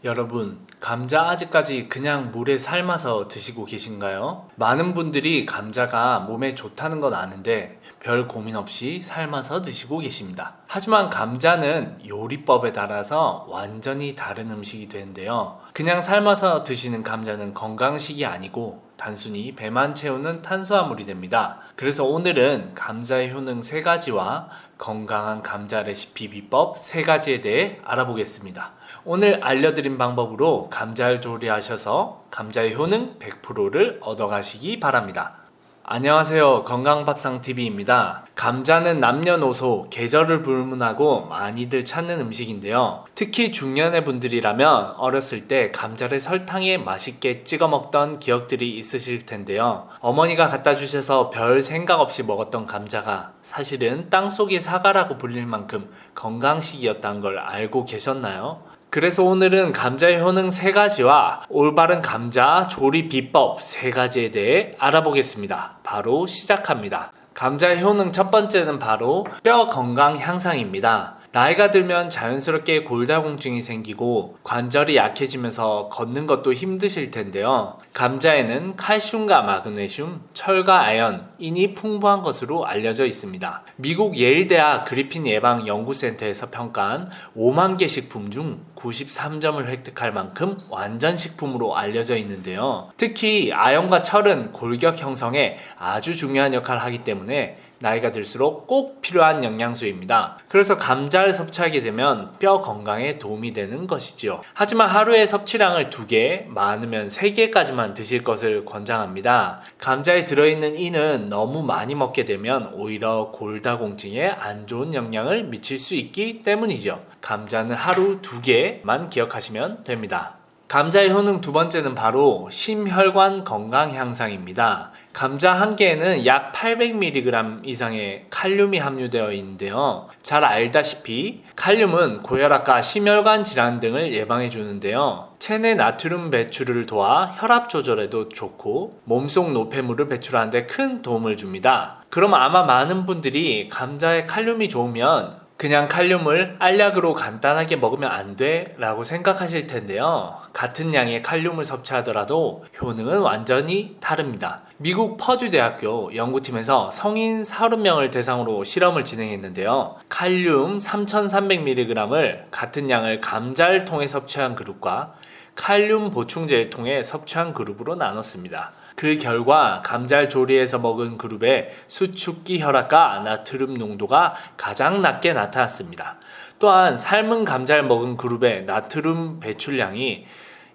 여러분, 감자 아직까지 그냥 물에 삶아서 드시고 계신가요? 많은 분들이 감자가 몸에 좋다는 건 아는데 별 고민 없이 삶아서 드시고 계십니다. 하지만 감자는 요리법에 따라서 완전히 다른 음식이 되는데요. 그냥 삶아서 드시는 감자는 건강식이 아니고 단순히 배만 채우는 탄수화물이 됩니다. 그래서 오늘은 감자의 효능 3가지와 건강한 감자 레시피 비법 3가지에 대해 알아보겠습니다. 오늘 알려드린 방법으로 감자를 조리하셔서 감자의 효능 100%를 얻어가시기 바랍니다. 안녕하세요. 건강밥상TV입니다. 감자는 남녀노소, 계절을 불문하고 많이들 찾는 음식인데요. 특히 중년의 분들이라면 어렸을 때 감자를 설탕에 맛있게 찍어 먹던 기억들이 있으실 텐데요. 어머니가 갖다 주셔서 별 생각 없이 먹었던 감자가 사실은 땅속의 사과라고 불릴 만큼 건강식이었다는 걸 알고 계셨나요? 그래서 오늘은 감자의 효능 3가지와 올바른 감자 조리 비법 3가지에 대해 알아보겠습니다. 바로 시작합니다. 감자의 효능 첫 번째는 바로 뼈 건강 향상입니다. 나이가 들면 자연스럽게 골다공증이 생기고 관절이 약해지면서 걷는 것도 힘드실 텐데요. 감자에는 칼슘과 마그네슘, 철과 아연, 인이 풍부한 것으로 알려져 있습니다. 미국 예일대학 그리핀 예방 연구센터에서 평가한 5만 개 식품 중 93점을 획득할 만큼 완전 식품으로 알려져 있는데요. 특히 아연과 철은 골격 형성에 아주 중요한 역할을 하기 때문에 나이가 들수록 꼭 필요한 영양소입니다. 그래서 감자를 섭취하게 되면 뼈 건강에 도움이 되는 것이지요. 하지만 하루에 섭취량을 2개, 많으면 3개까지만 드실 것을 권장합니다. 감자에 들어있는 인은 너무 많이 먹게 되면 오히려 골다공증에 안 좋은 영향을 미칠 수 있기 때문이죠. 감자는 하루 2개만 기억하시면 됩니다. 감자의 효능 2번째는 바로 심혈관 건강 향상입니다. 감자 한 개에는 약 800mg 이상의 칼륨이 함유되어 있는데요. 잘 알다시피 칼륨은 고혈압과 심혈관 질환 등을 예방해 주는데요. 체내 나트륨 배출을 도와 혈압 조절에도 좋고 몸속 노폐물을 배출하는 데 큰 도움을 줍니다. 그럼 아마 많은 분들이 감자에 칼륨이 좋으면 그냥 칼륨을 알약으로 간단하게 먹으면 안 돼? 라고 생각하실 텐데요. 같은 양의 칼륨을 섭취하더라도 효능은 완전히 다릅니다. 미국 퍼듀 대학교 연구팀에서 성인 30명을 대상으로 실험을 진행했는데요. 칼륨 3300mg을 같은 양을 감자를 통해 섭취한 그룹과 칼륨 보충제를 통해 섭취한 그룹으로 나눴습니다. 그 결과 감자를 조리해서 먹은 그룹의 수축기 혈압과 나트륨 농도가 가장 낮게 나타났습니다. 또한 삶은 감자를 먹은 그룹의 나트륨 배출량이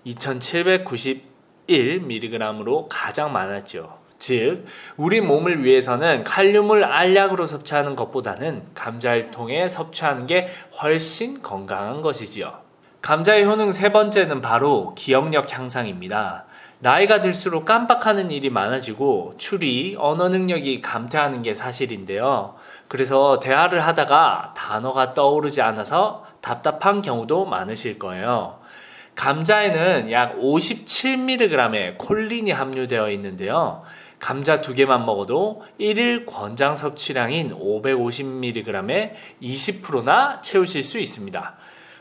2791mg으로 가장 많았죠. 즉, 우리 몸을 위해서는 칼륨을 알약으로 섭취하는 것보다는 감자를 통해 섭취하는 게 훨씬 건강한 것이지요. 감자의 효능 3번째는 바로 기억력 향상입니다. 나이가 들수록 깜빡하는 일이 많아지고 추리, 언어 능력이 감퇴하는 게 사실인데요. 그래서 대화를 하다가 단어가 떠오르지 않아서 답답한 경우도 많으실 거예요. 감자에는 약 57mg의 콜린이 함유되어 있는데요. 감자 2개만 먹어도 1일 권장 섭취량인 550mg의 20%나 채우실 수 있습니다.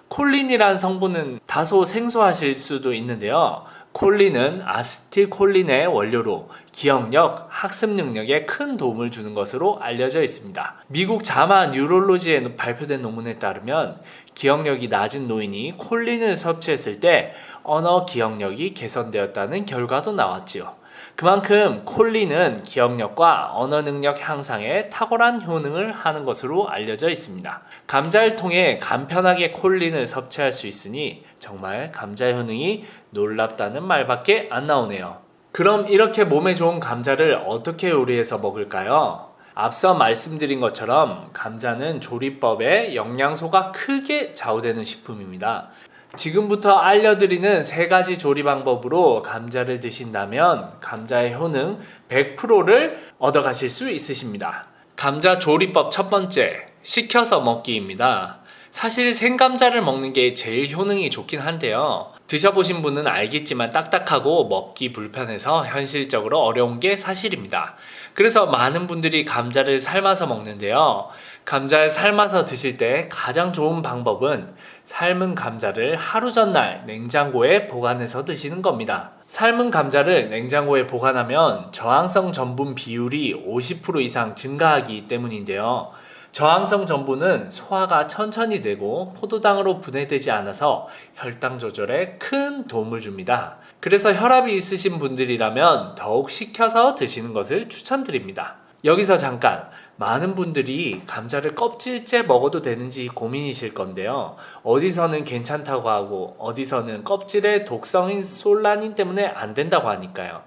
콜린이란 성분은 다소 생소하실 수도 있는데요. 콜린은 아세틸콜린의 원료로 기억력, 학습 능력에 큰 도움을 주는 것으로 알려져 있습니다. 미국 자마 뉴럴로지에 발표된 논문에 따르면 기억력이 낮은 노인이 콜린을 섭취했을 때 언어 기억력이 개선되었다는 결과도 나왔지요. 그만큼 콜린은 기억력과 언어 능력 향상에 탁월한 효능을 하는 것으로 알려져 있습니다. 감자를 통해 간편하게 콜린을 섭취할 수 있으니 정말 감자 효능이 놀랍다는 말밖에 안 나오네요. 그럼 이렇게 몸에 좋은 감자를 어떻게 요리해서 먹을까요? 앞서 말씀드린 것처럼 감자는 조리법에 영양소가 크게 좌우되는 식품입니다. 지금부터 알려드리는 3가지 조리 방법으로 감자를 드신다면 감자의 효능 100%를 얻어가실 수 있으십니다. 감자 조리법 첫 번째, 식혀서 먹기입니다. 사실 생감자를 먹는 게 제일 효능이 좋긴 한데요. 드셔보신 분은 알겠지만 딱딱하고 먹기 불편해서 현실적으로 어려운 게 사실입니다. 그래서 많은 분들이 감자를 삶아서 먹는데요. 감자를 삶아서 드실 때 가장 좋은 방법은 삶은 감자를 하루 전날 냉장고에 보관해서 드시는 겁니다. 삶은 감자를 냉장고에 보관하면 저항성 전분 비율이 50% 이상 증가하기 때문인데요. 저항성 전분은 소화가 천천히 되고 포도당으로 분해되지 않아서 혈당 조절에 큰 도움을 줍니다. 그래서 혈압이 있으신 분들이라면 더욱 식혀서 드시는 것을 추천드립니다. 여기서 잠깐, 많은 분들이 감자를 껍질째 먹어도 되는지 고민이실 건데요. 어디서는 괜찮다고 하고 어디서는 껍질에 독성인 솔라닌 때문에 안 된다고 하니까요.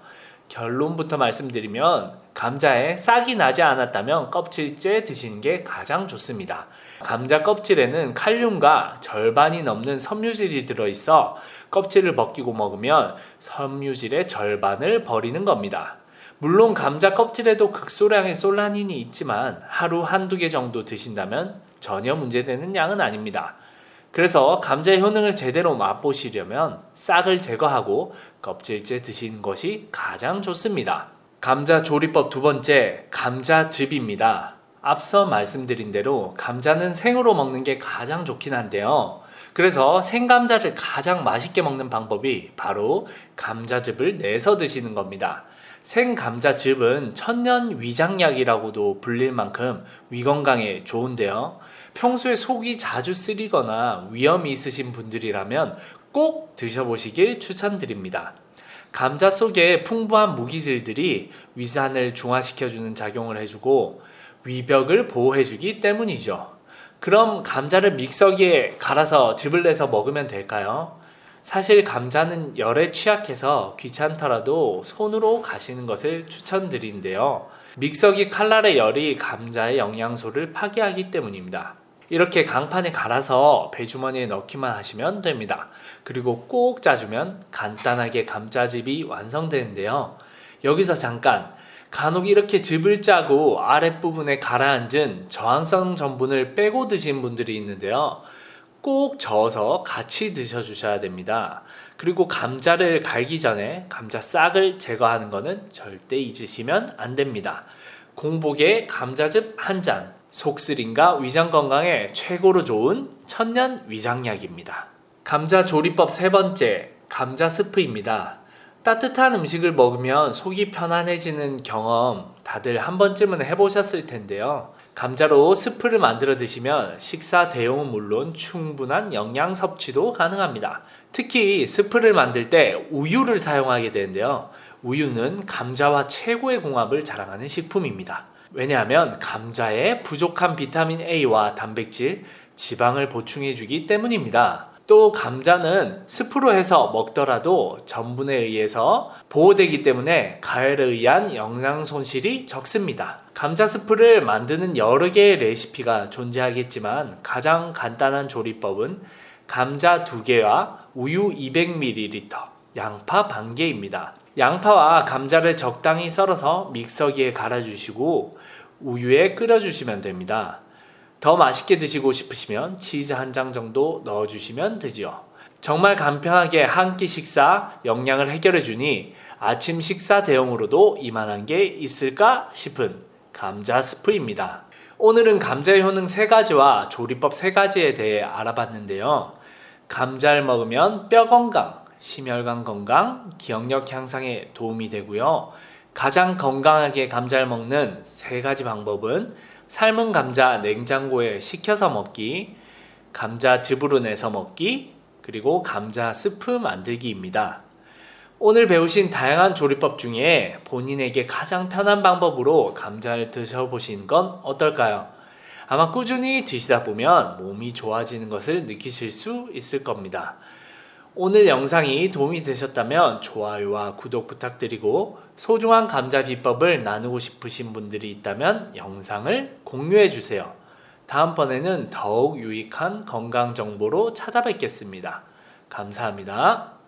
결론부터 말씀드리면 감자에 싹이 나지 않았다면 껍질째 드시는 게 가장 좋습니다. 감자 껍질에는 칼륨과 절반이 넘는 섬유질이 들어있어 껍질을 벗기고 먹으면 섬유질의 절반을 버리는 겁니다. 물론 감자 껍질에도 극소량의 솔라닌이 있지만 하루 한두 개 정도 드신다면 전혀 문제되는 양은 아닙니다. 그래서 감자의 효능을 제대로 맛보시려면 싹을 제거하고 껍질째 드시는 것이 가장 좋습니다. 감자 조리법 두 번째, 감자즙입니다. 앞서 말씀드린 대로 감자는 생으로 먹는 게 가장 좋긴 한데요. 그래서 생감자를 가장 맛있게 먹는 방법이 바로 감자즙을 내서 드시는 겁니다. 생감자즙은 천년 위장약이라고도 불릴 만큼 위 건강에 좋은데요. 평소에 속이 자주 쓰리거나 위염이 있으신 분들이라면 꼭 드셔보시길 추천드립니다. 감자 속에 풍부한 무기질들이 위산을 중화시켜주는 작용을 해주고 위벽을 보호해주기 때문이죠. 그럼 감자를 믹서기에 갈아서 즙을 내서 먹으면 될까요? 사실 감자는 열에 취약해서 귀찮더라도 손으로 가시는 것을 추천드리는데요. 믹서기 칼날의 열이 감자의 영양소를 파괴하기 때문입니다. 이렇게 강판에 갈아서 배주머니에 넣기만 하시면 됩니다. 그리고 꼭 짜주면 간단하게 감자즙이 완성되는데요. 여기서 잠깐, 간혹 이렇게 즙을 짜고 아랫부분에 가라앉은 저항성 전분을 빼고 드신 분들이 있는데요. 꼭 저어서 같이 드셔주셔야 됩니다. 그리고 감자를 갈기 전에 감자 싹을 제거하는 것은 절대 잊으시면 안 됩니다. 공복에 감자즙 한 잔, 속쓰림과 위장 건강에 최고로 좋은 천년 위장약입니다. 감자 조리법 세 번째, 감자 스프입니다. 따뜻한 음식을 먹으면 속이 편안해지는 경험 다들 한 번쯤은 해보셨을 텐데요. 감자로 스프를 만들어 드시면 식사 대용은 물론 충분한 영양 섭취도 가능합니다. 특히 스프를 만들 때 우유를 사용하게 되는데요. 우유는 감자와 최고의 궁합을 자랑하는 식품입니다. 왜냐하면 감자에 부족한 비타민 A와 단백질, 지방을 보충해 주기 때문입니다. 또 감자는 스프로 해서 먹더라도 전분에 의해서 보호되기 때문에 가열에 의한 영양 손실이 적습니다. 감자 스프를 만드는 여러 개의 레시피가 존재하겠지만 가장 간단한 조리법은 감자 2개와 우유 200ml, 양파 반 개입니다. 양파와 감자를 적당히 썰어서 믹서기에 갈아주시고 우유에 끓여주시면 됩니다. 더 맛있게 드시고 싶으시면 치즈 한 장 정도 넣어주시면 되지요. 정말 간편하게 한 끼 식사 영양을 해결해주니 아침 식사 대용으로도 이만한 게 있을까 싶은 감자 스프입니다. 오늘은 감자의 효능 3가지와 조리법 3가지에 대해 알아봤는데요. 감자를 먹으면 뼈 건강, 심혈관 건강, 기억력 향상에 도움이 되고요. 가장 건강하게 감자를 먹는 3가지 방법은 삶은 감자 냉장고에 식혀서 먹기, 감자즙으로 내서 먹기, 그리고 감자 스프 만들기입니다. 오늘 배우신 다양한 조리법 중에 본인에게 가장 편한 방법으로 감자를 드셔보시는 건 어떨까요? 아마 꾸준히 드시다 보면 몸이 좋아지는 것을 느끼실 수 있을 겁니다. 오늘 영상이 도움이 되셨다면 좋아요와 구독 부탁드리고 소중한 감자 비법을 나누고 싶으신 분들이 있다면 영상을 공유해 주세요. 다음번에는 더욱 유익한 건강 정보로 찾아뵙겠습니다. 감사합니다.